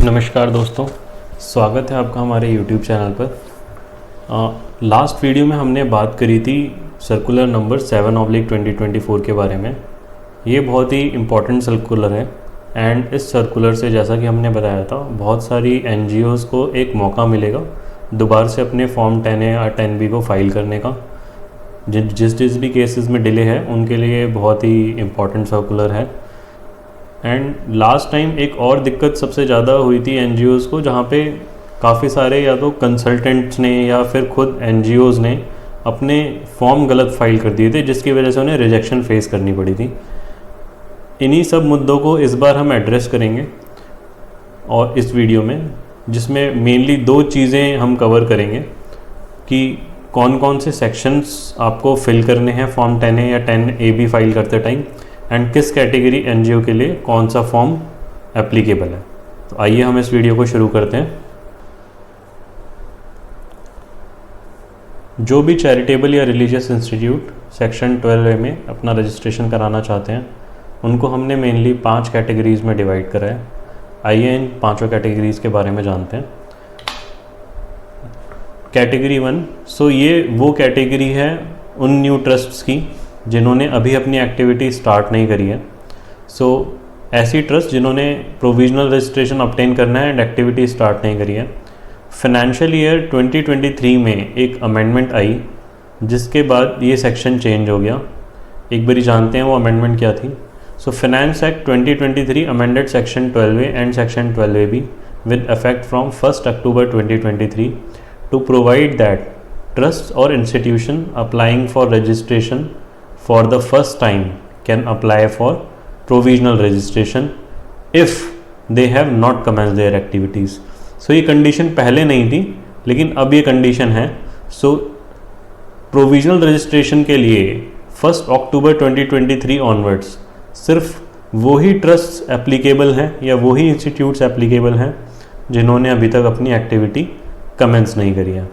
नमस्कार दोस्तों, स्वागत है आपका हमारे YouTube चैनल पर। लास्ट वीडियो में हमने बात करी थी सर्कुलर नंबर 7/2024 के बारे में। ये बहुत ही इम्पॉर्टेंट सर्कुलर है एंड इस सर्कुलर से जैसा कि हमने बताया था बहुत सारी NGOs को एक मौका मिलेगा दोबारा से अपने फॉर्म 10A या 10B को फाइल करने का। जिस भी केसेस में डिले है उनके लिए बहुत ही इम्पॉर्टेंट सर्कुलर है। एंड लास्ट टाइम एक और दिक्कत सबसे ज़्यादा हुई थी NGOs को, जहाँ पे काफ़ी सारे या तो कंसल्टेंट्स ने या फिर खुद NGOs ने अपने फॉर्म गलत फाइल कर दिए थे, जिसकी वजह से उन्हें रिजेक्शन फेस करनी पड़ी थी। इन्हीं सब मुद्दों को इस बार हम एड्रेस करेंगे और इस वीडियो में, जिसमें मेनली दो चीज़ें हम कवर करेंगे कि कौन कौन से सेक्शंस आपको फिल करने हैं फॉर्म 10A या 10AB फाइल करते टाइम एंड किस कैटेगरी NGO के लिए कौन सा फॉर्म एप्लीकेबल है। तो आइए हम इस वीडियो को शुरू करते हैं। जो भी चैरिटेबल या रिलीजियस इंस्टीट्यूट सेक्शन 12A में अपना रजिस्ट्रेशन कराना चाहते हैं उनको हमने मेनली 5 कैटेगरीज़ में डिवाइड करा है। आइए इन पांचों कैटेगरीज़ के बारे में जानते हैं। कैटेगरी 1, सो ये वो कैटेगरी है उन न्यू ट्रस्ट्स की जिन्होंने अभी अपनी एक्टिविटी स्टार्ट नहीं करी है। सो ऐसी ट्रस्ट जिन्होंने प्रोविजनल रजिस्ट्रेशन ऑब्टेन करना है एंड एक्टिविटी स्टार्ट नहीं करी है। फाइनेंशियल ईयर 2023 में एक अमेंडमेंट आई जिसके बाद ये सेक्शन चेंज हो गया। एक बारी जानते हैं वो अमेंडमेंट क्या थी। So finance act 2023 amended section 12A and section 12AB with effect from 1st October 2023 to provide that trusts or institution applying for registration for the first time can apply for provisional registration if they have not commenced their activities. So ये condition पहले नहीं थी लेकिन अब ये condition है। सो provisional registration के लिए 1 अक्टूबर 2023 ऑनवर्ड्स सिर्फ वही ट्रस्ट एप्लीकेबल हैं या वही इंस्टीट्यूट्स एप्लीकेबल हैं जिन्होंने अभी तक अपनी एक्टिविटी कमेंस नहीं करी है।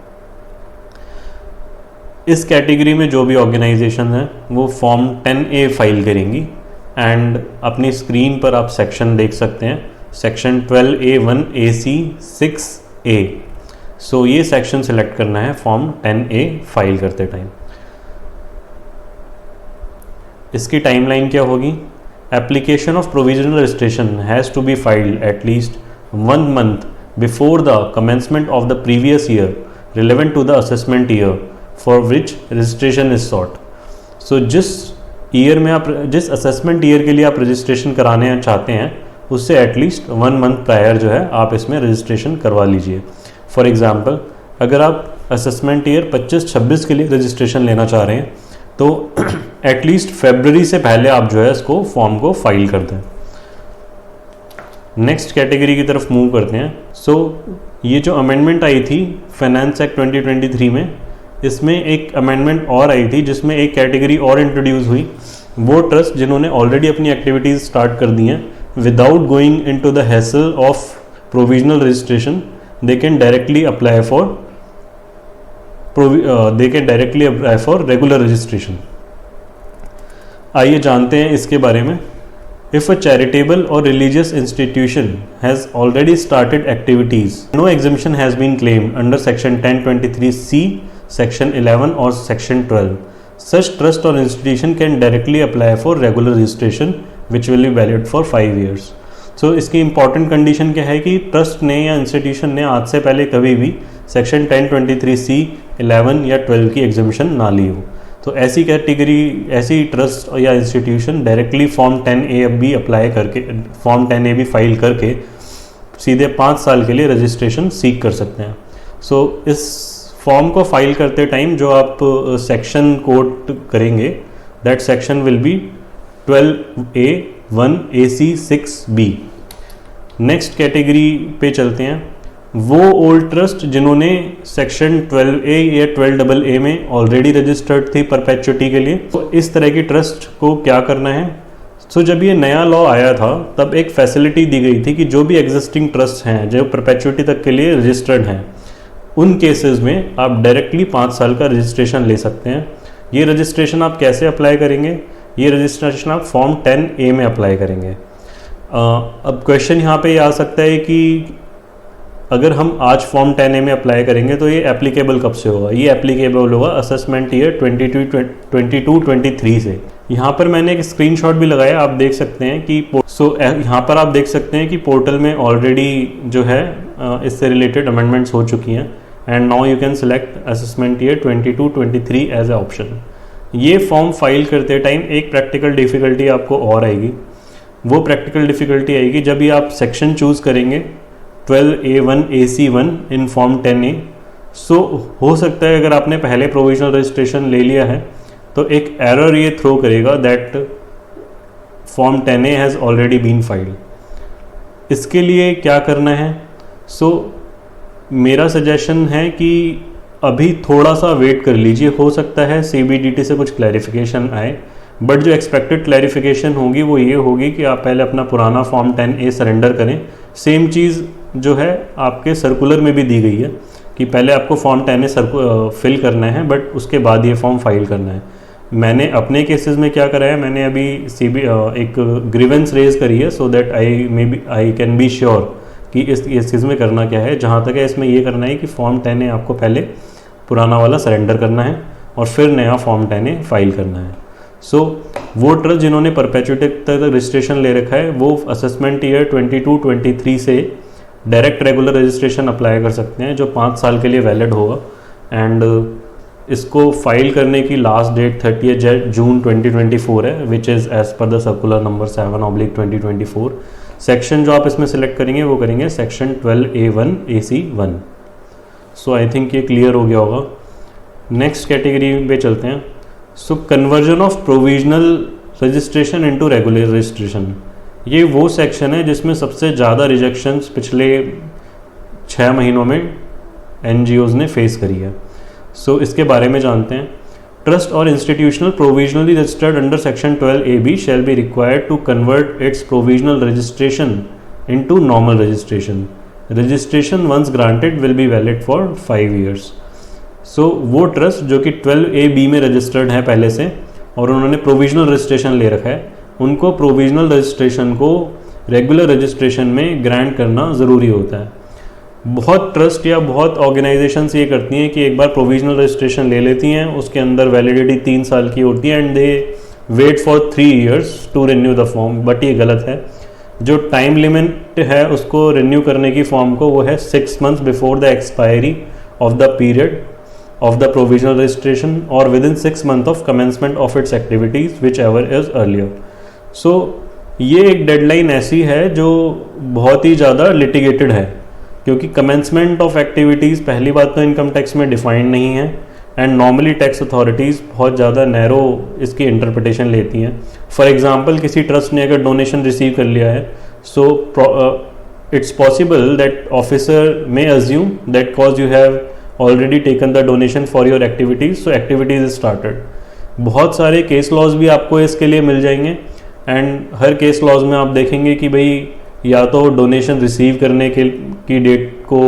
इस कैटेगरी में जो भी ऑर्गेनाइजेशन है वो फॉर्म 10A फाइल करेंगी एंड अपनी स्क्रीन पर आप सेक्शन देख सकते हैं, सेक्शन 12A1AC 6A। सो ये सेक्शन सेलेक्ट करना है फॉर्म 10A फाइल करते टाइम। इसकी टाइमलाइन क्या होगी? Application of provisional registration has to be filed at least 1 month before the commencement of the previous year relevant to the assessment year for which registration is sought. So जिस year में आप जिस assessment year के लिए आप registration कराने चाहते हैं उससे एटलीस्ट 1 month प्रायर जो है आप इसमें रजिस्ट्रेशन करवा लीजिए। फॉर एग्जांपल, अगर आप असेसमेंट ईयर 25-26 के लिए रजिस्ट्रेशन लेना चाह रहे हैं तो एटलीस्ट फरवरी से पहले आप जो है इसको फॉर्म को फाइल कर दें। नेक्स्ट कैटेगरी की तरफ मूव करते हैं। सो ये जो अमेंडमेंट आई थी फाइनेंस एक्ट 2023 में, इसमें एक अमेंडमेंट और आई थी जिसमें एक कैटेगरी और इंट्रोड्यूस हुई। वो ट्रस्ट जिन्होंने ऑलरेडी अपनी एक्टिविटीज़ स्टार्ट कर दी हैं without going into the hassle of provisional registration they can directly apply for regular registration. आइए जानते हैं इसके बारे में। If a charitable or religious institution has already started activities, no exemption has been claimed under Section 1023C, Section 11 or Section 12. Such trust or institution can directly apply for regular registration, which will be valid for 5 years. So इसकी important condition क्या है कि trust ने या institution ने आज से पहले कभी भी Section 1023C, 11 या 12 की exemption ना ली हो। तो ऐसी कैटेगरी, ऐसी ट्रस्ट या institution directly form 10A apply करके, फॉर्म 10A फाइल करके सीधे 5 साल के लिए रजिस्ट्रेशन सीख कर सकते हैं। सो इस फॉर्म को फाइल करते टाइम जो आप सेक्शन कोट करेंगे that section will be 12A1AC 6B। Next category पे चलते हैं। वो ओल्ड ट्रस्ट जिन्होंने सेक्शन 12A या 12AA में ऑलरेडी रजिस्टर्ड थी परपेचुटी के लिए, तो इस तरह की ट्रस्ट को क्या करना है? सो जब ये नया लॉ आया था तब एक फैसिलिटी दी गई थी कि जो भी एग्जिस्टिंग ट्रस्ट हैं जो परपेचुटी तक के लिए रजिस्टर्ड हैं उन केसेस में आप डायरेक्टली 5 साल का रजिस्ट्रेशन ले सकते हैं। ये रजिस्ट्रेशन आप कैसे अप्लाई करेंगे? ये रजिस्ट्रेशन आप फॉर्म 10A में अप्लाई करेंगे। अब क्वेश्चन यहाँ पे ये आ सकता है कि अगर हम आज फॉर्म 10A में अप्लाई करेंगे तो ये एप्लीकेबल कब से होगा? ये एप्लीकेबल होगा असेसमेंट ईयर 22-23 से। यहाँ पर मैंने एक स्क्रीनशॉट भी लगाया, आप देख सकते हैं कि यहाँ पर आप देख सकते हैं कि पोर्टल में ऑलरेडी जो है इससे रिलेटेड अमेंडमेंट्स हो चुकी हैं and now you can select assessment year 22-23 as a option. ये फॉर्म फाइल करते टाइम एक प्रैक्टिकल डिफ़िकल्टी आपको और आएगी। वो प्रैक्टिकल डिफ़िकल्टी आएगी जब ये आप सेक्शन चूज़ करेंगे 12A1 AC1 in form 10A। सो हो सकता है अगर आपने पहले प्रोविजनल रजिस्ट्रेशन ले लिया है तो एक एरर ये थ्रो करेगा that form 10A has already been filed. इसके लिए क्या करना है? मेरा सजेशन है कि अभी थोड़ा सा वेट कर लीजिए, हो सकता है CBDT से कुछ क्लैरिफिकेशन आए, बट जो एक्सपेक्टेड क्लैरिफिकेशन होगी वो ये होगी कि आप पहले अपना पुराना फॉर्म 10A सरेंडर करें। सेम चीज़ जो है आपके सर्कुलर में भी दी गई है कि पहले आपको फॉर्म 10A फिल करना है बट उसके बाद ये फॉर्म फाइल करना है। मैंने अपने केसेस में क्या करा है, मैंने अभी एक ग्रीवेंस रेज करी है so that I can be sure कि इस चीज़ में करना क्या है। जहाँ तक है इसमें ये करना है कि फॉर्म 10A आपको पहले पुराना वाला सरेंडर करना है और फिर नया फॉर्म 10A फाइल करना है। वो ट्रस्ट जिन्होंने परपेचुइटी तक रजिस्ट्रेशन ले रखा है वो असेसमेंट ईयर 22-23 से डायरेक्ट रेगुलर रजिस्ट्रेशन अप्लाई कर सकते हैं जो 5 साल के लिए वैलिड होगा। एंड इसको फाइल करने की लास्ट डेट 30 जून 2024 है, which is as per the circular number 7/2024। Section जो आप इसमें सिलेक्ट करेंगे वो करेंगे section 12A1 AC1। I think ये क्लियर हो गया होगा। नेक्स्ट कैटेगरी पे चलते हैं। Conversion of provisional registration into regular registration, ये वो सेक्शन है जिसमें सबसे ज़्यादा रिजेक्शंस पिछले 6 महीनों में NGOs ने फेस करी है। इसके बारे में जानते हैं। ट्रस्ट और institutional provisionally registered under section 12AB shall be required to convert its provisional registration into normal registration. Registration once granted will be valid for 5 years। वो ट्रस्ट जो कि 12AB में रजिस्टर्ड है पहले से और उन्होंने प्रोविजनल रजिस्ट्रेशन ले रखा है, उनको प्रोविजनल रजिस्ट्रेशन को रेगुलर रजिस्ट्रेशन में ग्रांट करना ज़रूरी होता है। बहुत ट्रस्ट या बहुत ऑर्गेनाइजेशंस ये करती हैं कि एक बार प्रोविजनल रजिस्ट्रेशन ले लेती हैं, उसके अंदर वैलिडिटी 3 साल की होती है and they wait for 3 years to renew the form, but ये गलत है। जो टाइम लिमिट है उसको रिन्यू करने की फॉर्म को वो है 6 months before the expiry of the period of the provisional registration or within 6 months of commencement of its activities whichever is earlier। ये एक डेडलाइन ऐसी है जो बहुत ही ज़्यादा लिटिगेटेड है क्योंकि कमेंसमेंट ऑफ एक्टिविटीज़ पहली बात तो इनकम टैक्स में डिफाइंड नहीं है एंड नॉर्मली टैक्स अथॉरिटीज़ बहुत ज़्यादा नैरो इसकी इंटरप्रिटेशन लेती हैं। फॉर एग्जांपल किसी ट्रस्ट ने अगर डोनेशन रिसीव कर लिया है it's possible that officer may assume that cause you have already taken the donation for your activities, so activities is started। बहुत सारे केस लॉज भी आपको इसके लिए मिल जाएंगे एंड हर केस लॉज में आप देखेंगे कि भाई या तो डोनेशन रिसीव करने की डेट को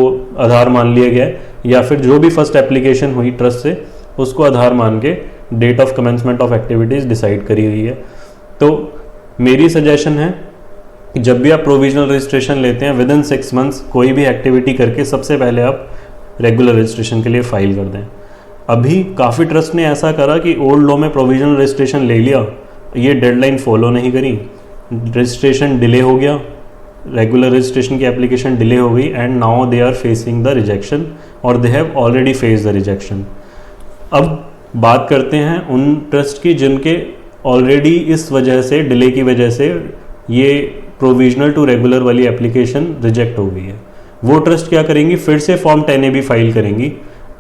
आधार मान लिया गया है या फिर जो भी फर्स्ट एप्लीकेशन हुई ट्रस्ट से उसको आधार मान के date of commencement of activities decide करी हुई है। तो मेरी सजेशन है कि जब भी आप प्रोविजनल रजिस्ट्रेशन लेते हैं विद इन 6 months कोई भी एक्टिविटी करके सबसे पहले आप रेगुलर रजिस्ट्रेशन के लिए फाइल कर दें। अभी काफ़ी ट्रस्ट ने ऐसा करा कि ओल्ड लॉ में प्रोविजनल रजिस्ट्रेशन ले लिया, ये डेडलाइन फॉलो नहीं करी, रजिस्ट्रेशन डिले हो गया, रेगुलर रजिस्ट्रेशन की एप्लीकेशन डिले हो गई and now they are facing the rejection और they have already face the rejection. अब बात करते हैं उन ट्रस्ट की जिनके ऑलरेडी इस वजह से डिले की वजह से ये प्रोविजनल टू रेगुलर वाली एप्लीकेशन रिजेक्ट हो गई है। वो ट्रस्ट क्या करेंगी, फिर से फॉर्म 10AB फाइल करेंगी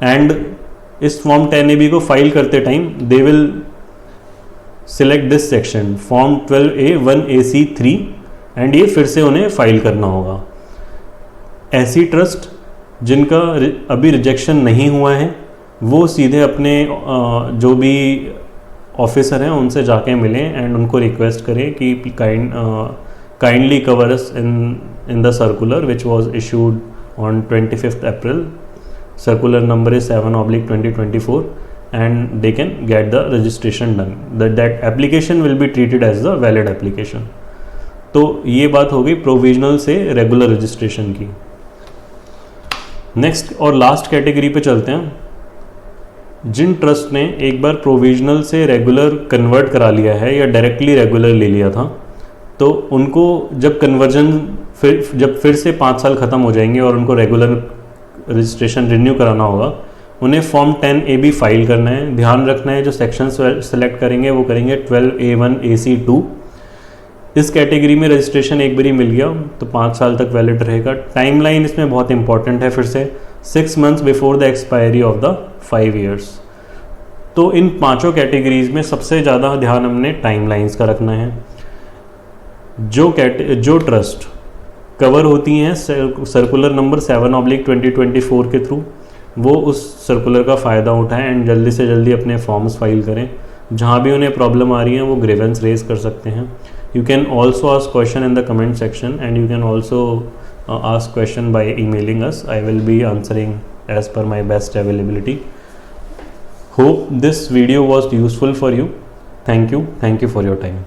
एंड इस फॉर्म 10AB को फाइल करते time they will select this section form 12A1 AC3 and ये फिर से उन्हें फाइल करना होगा। ऐसी ट्रस्ट जिनका अभी रिजेक्शन नहीं हुआ है वो सीधे अपने जो भी ऑफिसर हैं उनसे जाके मिलें एंड उनको रिक्वेस्ट करें कि kindly cover us in the circular which was issued on 25th April। Circular number is 7/2024 and they can get the registration done। That application will be treated as the valid application। तो ये बात हो गई provisional से regular registration की। Next और last category पे चलते हैं। जिन ट्रस्ट ने एक बार प्रोविजनल से रेगुलर कन्वर्ट करा लिया है या डायरेक्टली रेगुलर ले लिया था, तो उनको जब कन्वर्जन फिर से 5 साल ख़त्म हो जाएंगे और उनको रेगुलर रजिस्ट्रेशन रिन्यू कराना होगा, उन्हें फॉर्म 10AB फाइल करना है। ध्यान रखना है जो सेक्शन सेलेक्ट करेंगे वो करेंगे 12A1AC2। इस कैटेगरी में रजिस्ट्रेशन एक बारी मिल गया तो 5 साल तक वैलिड रहेगा। टाइमलाइन इसमें बहुत इंपॉर्टेंट है, फिर से 6 months before the expiry of the 5 years। तो इन पांचों कैटेगरीज में सबसे ज़्यादा ध्यान हमने टाइमलाइंस का रखना है। जो ट्रस्ट कवर होती हैं सर्कुलर नंबर 7/2024 के थ्रू, वो उस सर्कुलर का फ़ायदा उठाएं एंड जल्दी से जल्दी अपने फॉर्म्स फाइल करें। जहाँ भी उन्हें प्रॉब्लम आ रही है वो ग्रीवेंस रेज कर सकते हैं। You can also ask question in the comment section and you can also ask question by emailing us. I will be answering as per my best availability. Hope this video was useful for you. Thank you for your time.